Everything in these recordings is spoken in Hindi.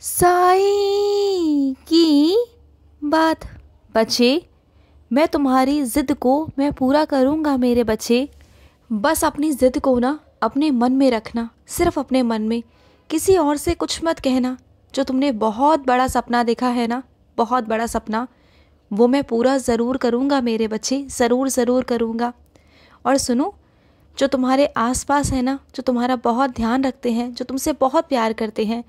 साईं की बात। बच्चे, मैं तुम्हारी ज़िद को मैं पूरा करूँगा मेरे बच्चे। बस अपनी ज़िद को ना अपने मन में रखना, सिर्फ अपने मन में। किसी और से कुछ मत कहना। जो तुमने बहुत बड़ा सपना देखा है ना, बहुत बड़ा सपना, वो मैं पूरा ज़रूर करूँगा मेरे बच्चे, ज़रूर ज़रूर करूँगा। और सुनो, जो तुम्हारे आसपास है ना, जो तुम्हारा बहुत ध्यान रखते हैं, जो तुमसे बहुत प्यार करते हैं,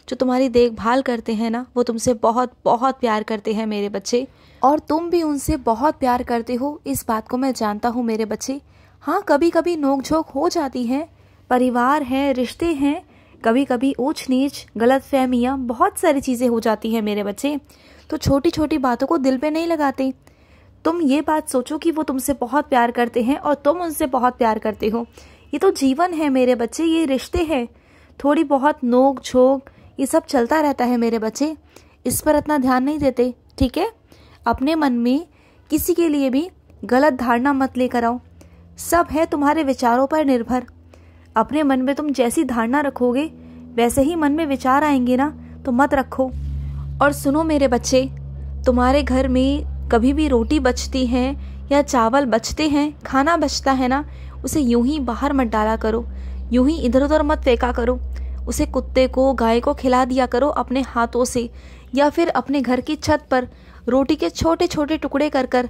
जो तुम्हारी देखभाल करते हैं ना, वो तुमसे बहुत बहुत प्यार करते हैं मेरे बच्चे। और तुम भी उनसे बहुत प्यार करते हो, इस बात को मैं जानता हूँ मेरे बच्चे। हाँ, कभी कभी नोक झोंक हो जाती है, परिवार है, रिश्ते हैं, कभी कभी ऊंच नीच, गलतफहमियाँ, बहुत सारी चीज़ें हो जाती हैं मेरे बच्चे। तो छोटी छोटी बातों को दिल पे नहीं लगाते। तुम ये बात सोचो कि वो तुमसे बहुत प्यार करते हैं और तुम उनसे बहुत प्यार करते हो। ये तो जीवन है मेरे बच्चे, ये रिश्ते हैं। थोड़ी बहुत नोक झोंक ये सब चलता रहता है मेरे बच्चे, इस पर इतना ध्यान नहीं देते, ठीक है। अपने मन में किसी के लिए भी गलत धारणा मत लेकर आओ। सब है तुम्हारे विचारों पर निर्भर। अपने मन में तुम जैसी धारणा रखोगे वैसे ही मन में विचार आएंगे ना, तो मत रखो। और सुनो मेरे बच्चे, तुम्हारे घर में कभी भी रोटी बचती है या चावल बचते हैं, खाना बचता है ना, उसे यूं ही बाहर मत डाला करो, यूं ही इधर उधर मत फेंका करो। उसे कुत्ते को, गाय को खिला दिया करो अपने हाथों से, या फिर अपने घर की छत पर रोटी के छोटे छोटे टुकड़े कर कर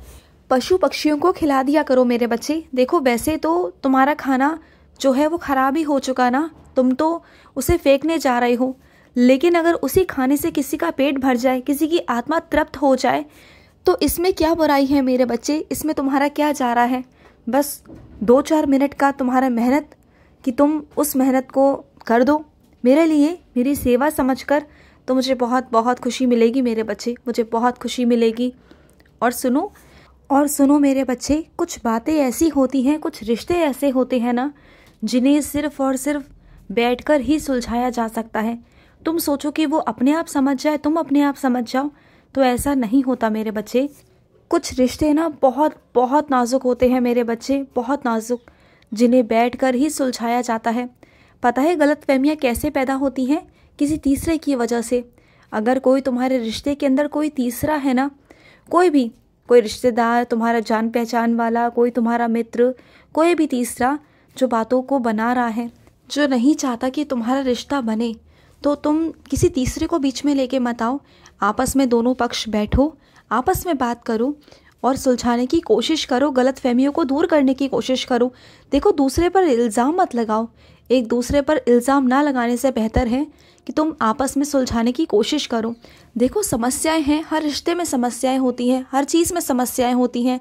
पशु पक्षियों को खिला दिया करो मेरे बच्चे। देखो, वैसे तो तुम्हारा खाना जो है वो खराब ही हो चुका ना, तुम तो उसे फेंकने जा रहे हो। लेकिन अगर उसी खाने से किसी का पेट भर जाए, किसी की आत्मा तृप्त हो जाए, तो इसमें क्या बुराई है मेरे बच्चे, इसमें तुम्हारा क्या जा रहा है। बस 2-4 मिनट का तुम्हारा मेहनत कि तुम उस मेहनत को कर दो मेरे लिए, मेरी सेवा समझकर, तो मुझे बहुत बहुत खुशी मिलेगी मेरे बच्चे, मुझे बहुत खुशी मिलेगी। और सुनो मेरे बच्चे, कुछ बातें ऐसी होती हैं, कुछ रिश्ते ऐसे होते हैं ना, जिन्हें सिर्फ और सिर्फ बैठकर ही सुलझाया जा सकता है। तुम सोचो कि वो अपने आप समझ जाए, तुम अपने आप समझ जाओ, तो ऐसा नहीं होता मेरे बच्चे। कुछ रिश्ते ना बहुत बहुत नाजुक होते हैं मेरे बच्चे, बहुत नाजुक, जिन्हें बैठकर ही सुलझाया जाता है। पता है गलतफहमियाँ कैसे पैदा होती हैं? किसी तीसरे की वजह से। अगर कोई तुम्हारे रिश्ते के अंदर कोई तीसरा है ना, कोई रिश्तेदार, तुम्हारा जान पहचान वाला, कोई तुम्हारा मित्र, कोई भी तीसरा जो बातों को बना रहा है, जो नहीं चाहता कि तुम्हारा रिश्ता बने, तो तुम किसी तीसरे को बीच में लेके मत आओ। आपस में दोनों पक्ष बैठो, आपस में बात करो और सुलझाने की कोशिश करो, गलतफहमियों को दूर करने की कोशिश करो। देखो, दूसरे पर इल्ज़ाम मत लगाओ। एक दूसरे पर इल्ज़ाम ना लगाने से बेहतर है कि तुम आपस में सुलझाने की कोशिश करो। देखो, समस्याएं हैं, हर रिश्ते में समस्याएं होती हैं, हर चीज़ में समस्याएं होती हैं,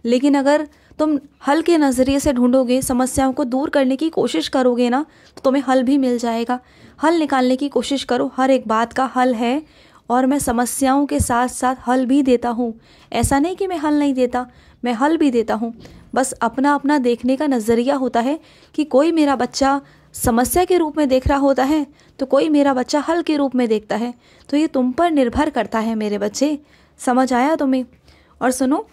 लेकिन अगर तुम हल के नज़रिए से ढूंढोगे, समस्याओं को दूर करने की कोशिश करोगे ना, तो तुम्हें हल भी मिल जाएगा। हल निकालने की कोशिश करो, हर एक बात का हल है, और मैं समस्याओं के साथ साथ हल भी देता हूँ। ऐसा नहीं कि मैं हल नहीं देता, मैं हल भी देता हूँ। बस अपना अपना देखने का नज़रिया होता है कि कोई मेरा बच्चा समस्या के रूप में देख रहा होता है, तो कोई मेरा बच्चा हल के रूप में देखता है। तो ये तुम पर निर्भर करता है मेरे बच्चे, समझ आया तुम्हें? और सुनो,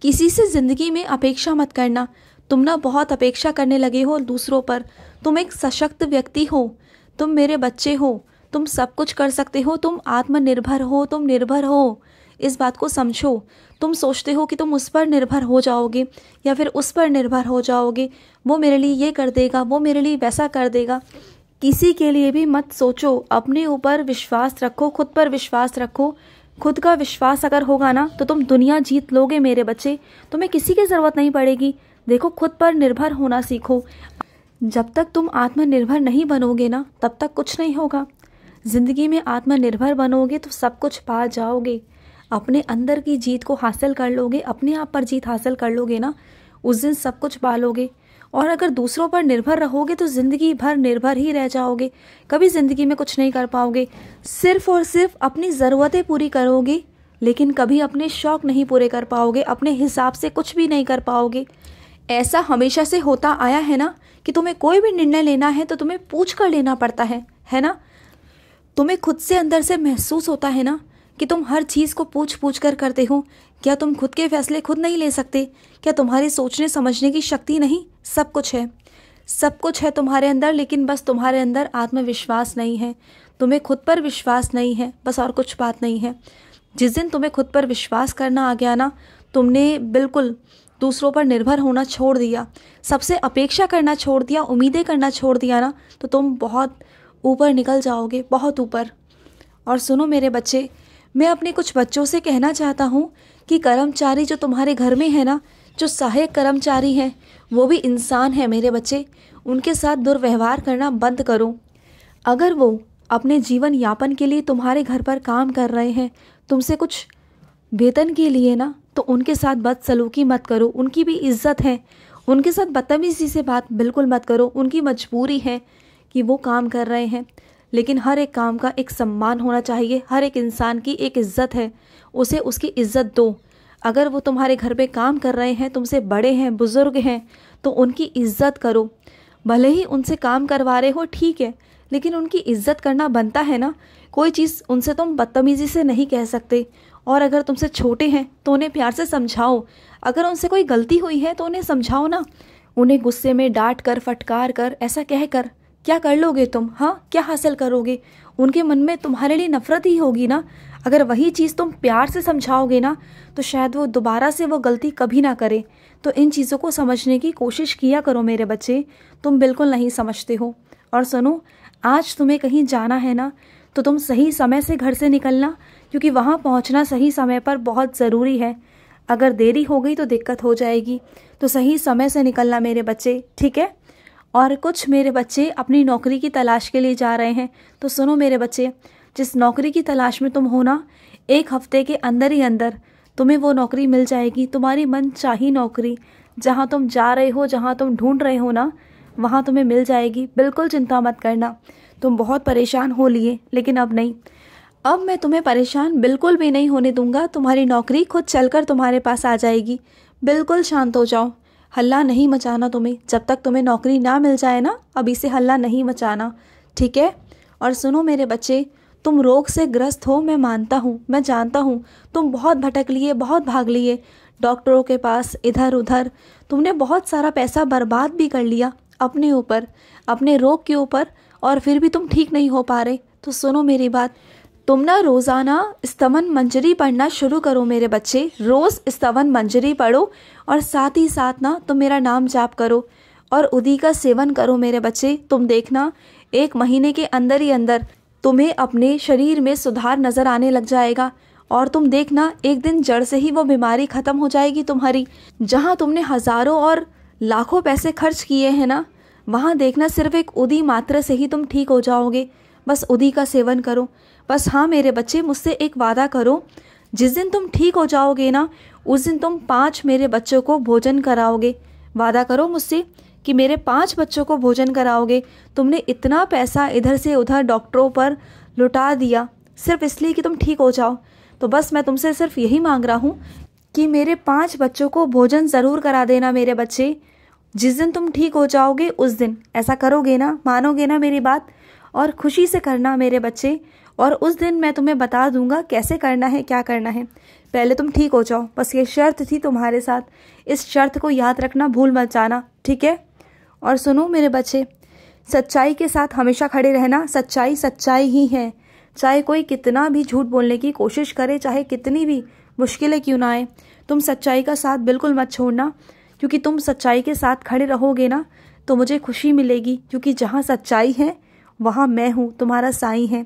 किसी से ज़िंदगी में अपेक्षा मत करना। तुम ना बहुत अपेक्षा करने लगे हो दूसरों पर। तुम एक सशक्त व्यक्ति हो, तुम मेरे बच्चे हो, तुम सब कुछ कर सकते हो, तुम आत्मनिर्भर हो, तुम निर्भर हो, इस बात को समझो। तुम सोचते हो कि तुम उस पर निर्भर हो जाओगे या फिर उस पर निर्भर हो जाओगे, वो मेरे लिए ये कर देगा, वो मेरे लिए वैसा कर देगा। किसी के लिए भी मत सोचो, अपने ऊपर विश्वास रखो, खुद पर विश्वास रखो। खुद का विश्वास अगर होगा ना, तो तुम दुनिया जीत लोगे मेरे बच्चे, तुम्हें किसी की ज़रूरत नहीं पड़ेगी। देखो, खुद पर निर्भर होना सीखो। जब तक तुम आत्मनिर्भर नहीं बनोगे ना, तब तक कुछ नहीं होगा। ज़िंदगी में आत्मनिर्भर बनोगे तो सब कुछ पा जाओगे। अपने अंदर की जीत को हासिल कर लोगे, अपने आप पर जीत हासिल कर लोगे ना, उस दिन सब कुछ पा लोगे। और अगर दूसरों पर निर्भर रहोगे तो ज़िंदगी भर निर्भर ही रह जाओगे, कभी ज़िंदगी में कुछ नहीं कर पाओगे। सिर्फ और सिर्फ अपनी ज़रूरतें पूरी करोगे, लेकिन कभी अपने शौक़ नहीं पूरे कर पाओगे, अपने हिसाब से कुछ भी नहीं कर पाओगे। ऐसा हमेशा से होता आया है ना, कि तुम्हें कोई भी निर्णय लेना है तो तुम्हें पूछ कर लेना पड़ता है ना। तुम्हें खुद से अंदर से महसूस होता है ना कि तुम हर चीज़ को पूछ पूछ कर करते हो। क्या तुम खुद के फैसले खुद नहीं ले सकते? क्या तुम्हारी सोचने समझने की शक्ति नहीं? सब कुछ है, सब कुछ है तुम्हारे अंदर, लेकिन बस तुम्हारे अंदर आत्मविश्वास नहीं है। तुम्हें खुद पर विश्वास नहीं है, बस और कुछ बात नहीं है। जिस दिन तुम्हें खुद पर विश्वास करना आ गया ना, तुमने बिल्कुल दूसरों पर निर्भर होना छोड़ दिया, सबसे अपेक्षा करना छोड़ दिया, उम्मीदें करना छोड़ दिया ना, तो तुम बहुत ऊपर निकल जाओगे, बहुत ऊपर। और सुनो मेरे बच्चे, मैं अपने कुछ बच्चों से कहना चाहता हूँ कि कर्मचारी जो तुम्हारे घर में है ना, जो सहायक कर्मचारी हैं, वो भी इंसान है मेरे बच्चे। उनके साथ दुर्व्यवहार करना बंद करो। अगर वो अपने जीवन यापन के लिए तुम्हारे घर पर काम कर रहे हैं, तुमसे कुछ वेतन के लिए ना, तो उनके साथ बदसलूकी मत करो। उनकी भी इज्जत है, उनके साथ बदतमीजी से बात बिल्कुल मत करो। उनकी मजबूरी है कि वो काम कर रहे हैं, लेकिन हर एक काम का एक सम्मान होना चाहिए। हर एक इंसान की एक इज्जत है, उसे उसकी इज्जत दो। अगर वो तुम्हारे घर पे काम कर रहे हैं, तुमसे बड़े हैं, बुजुर्ग हैं, तो उनकी इज्जत करो। भले ही उनसे काम करवा रहे हो, ठीक है, लेकिन उनकी इज्जत करना बनता है ना। कोई चीज़ उनसे तुम बदतमीज़ी से नहीं कह सकते। और अगर तुमसे छोटे हैं तो उन्हें प्यार से समझाओ। अगर उनसे कोई गलती हुई है तो उन्हें समझाओ ना। उन्हें गुस्से में डांट कर, फटकार कर, ऐसा कह कर क्या कर लोगे तुम? हाँ, क्या हासिल करोगे? उनके मन में तुम्हारे लिए नफरत ही होगी ना। अगर वही चीज़ तुम प्यार से समझाओगे ना, तो शायद वो दोबारा से वो गलती कभी ना करे। तो इन चीज़ों को समझने की कोशिश किया करो मेरे बच्चे, तुम बिल्कुल नहीं समझते हो। और सुनो, आज तुम्हें कहीं जाना है ना, तो तुम सही समय से घर से निकलना, क्योंकि वहाँ पहुँचना सही समय पर बहुत ज़रूरी है। अगर देरी हो गई तो दिक्कत हो जाएगी, तो सही समय से निकलना मेरे बच्चे, ठीक है? और कुछ मेरे बच्चे अपनी नौकरी की तलाश के लिए जा रहे हैं, तो सुनो मेरे बच्चे, जिस नौकरी की तलाश में तुम हो ना, 1 हफ्ते के अंदर ही अंदर तुम्हें वो नौकरी मिल जाएगी। तुम्हारी मनचाही नौकरी, जहाँ तुम जा रहे हो, जहाँ तुम ढूंढ रहे हो ना, वहाँ तुम्हें मिल जाएगी। बिल्कुल चिंता मत करना। तुम बहुत परेशान हो लिए, लेकिन अब नहीं। अब मैं तुम्हें परेशान बिल्कुल भी नहीं होने दूंगा। तुम्हारी नौकरी खुद चलकर तुम्हारे पास आ जाएगी। बिल्कुल शांत हो जाओ, हल्ला नहीं मचाना तुम्हें। जब तक तुम्हें नौकरी ना मिल जाए ना, अभी से हल्ला नहीं मचाना, ठीक है? और सुनो मेरे बच्चे, तुम रोग से ग्रस्त हो, मैं मानता हूँ, मैं जानता हूँ। तुम बहुत भटक लिए, बहुत भाग लिए डॉक्टरों के पास, इधर उधर। तुमने बहुत सारा पैसा बर्बाद भी कर लिया अपने ऊपर, अपने रोग के ऊपर, और फिर भी तुम ठीक नहीं हो पा रहे। तो सुनो मेरी बात, तुम ना रोज़ाना स्तवन मंजरी पढ़ना शुरू करो मेरे बच्चे। रोज़ स्तवन मंजरी पढ़ो, और साथ ही साथ ना तुम मेरा नाम जाप करो और उदी का सेवन करो मेरे बच्चे। तुम देखना, 1 महीने के अंदर ही अंदर तुम्हें अपने शरीर में सुधार नज़र आने लग जाएगा। और तुम देखना, एक दिन जड़ से ही वो बीमारी ख़त्म हो जाएगी तुम्हारी। जहाँ तुमने हज़ारों और लाखों पैसे खर्च किए हैं ना, वहाँ देखना सिर्फ एक उदी मात्र से ही तुम ठीक हो जाओगे। बस उदी का सेवन करो बस। हाँ मेरे बच्चे, मुझसे एक वादा करो, जिस दिन तुम ठीक हो जाओगे ना, उस दिन तुम 5 मेरे बच्चों को भोजन कराओगे। वादा करो मुझसे कि मेरे 5 बच्चों को भोजन कराओगे। तुमने इतना पैसा इधर से उधर डॉक्टरों पर लुटा दिया सिर्फ इसलिए कि तुम ठीक हो जाओ। तो बस मैं तुमसे सिर्फ यही मांग रहा हूँ कि मेरे 5 बच्चों को भोजन ज़रूर करा देना मेरे बच्चे। जिस दिन तुम ठीक हो जाओगे उस दिन ऐसा करोगे ना, मानोगे ना मेरी बात? और खुशी से करना मेरे बच्चे। और उस दिन मैं तुम्हें बता दूंगा कैसे करना है, क्या करना है। पहले तुम ठीक हो जाओ, बस ये शर्त थी तुम्हारे साथ। इस शर्त को याद रखना, भूल मत जाना, ठीक है? और सुनो मेरे बच्चे, सच्चाई के साथ हमेशा खड़े रहना। सच्चाई सच्चाई ही है, चाहे कोई कितना भी झूठ बोलने की कोशिश करे, चाहे कितनी भी मुश्किलें क्यों ना आए, तुम सच्चाई का साथ बिल्कुल मत छोड़ना। क्योंकि तुम सच्चाई के साथ खड़े रहोगे ना, तो मुझे खुशी मिलेगी। क्योंकि जहाँ सच्चाई है वहाँ मैं हूँ, तुम्हारा साईं है।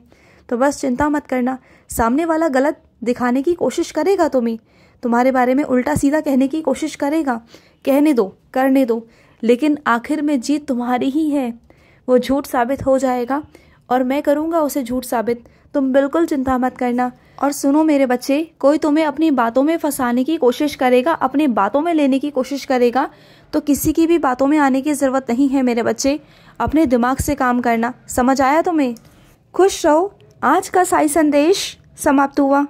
तो बस चिंता मत करना। सामने वाला गलत दिखाने की कोशिश करेगा, तुम्हारे बारे में उल्टा सीधा कहने की कोशिश करेगा, कहने दो, करने दो, लेकिन आखिर में जीत तुम्हारी ही है। वो झूठ साबित हो जाएगा और मैं करूँगा उसे झूठ साबित। तुम बिल्कुल चिंता मत करना। और सुनो मेरे बच्चे, कोई तुम्हें अपनी बातों में फंसाने की कोशिश करेगा, अपनी बातों में लेने की कोशिश करेगा, तो किसी की भी बातों में आने की ज़रूरत नहीं है मेरे बच्चे। अपने दिमाग से काम करना, समझ आया तुम्हें? खुश रहो। आज का साई संदेश समाप्त हुआ।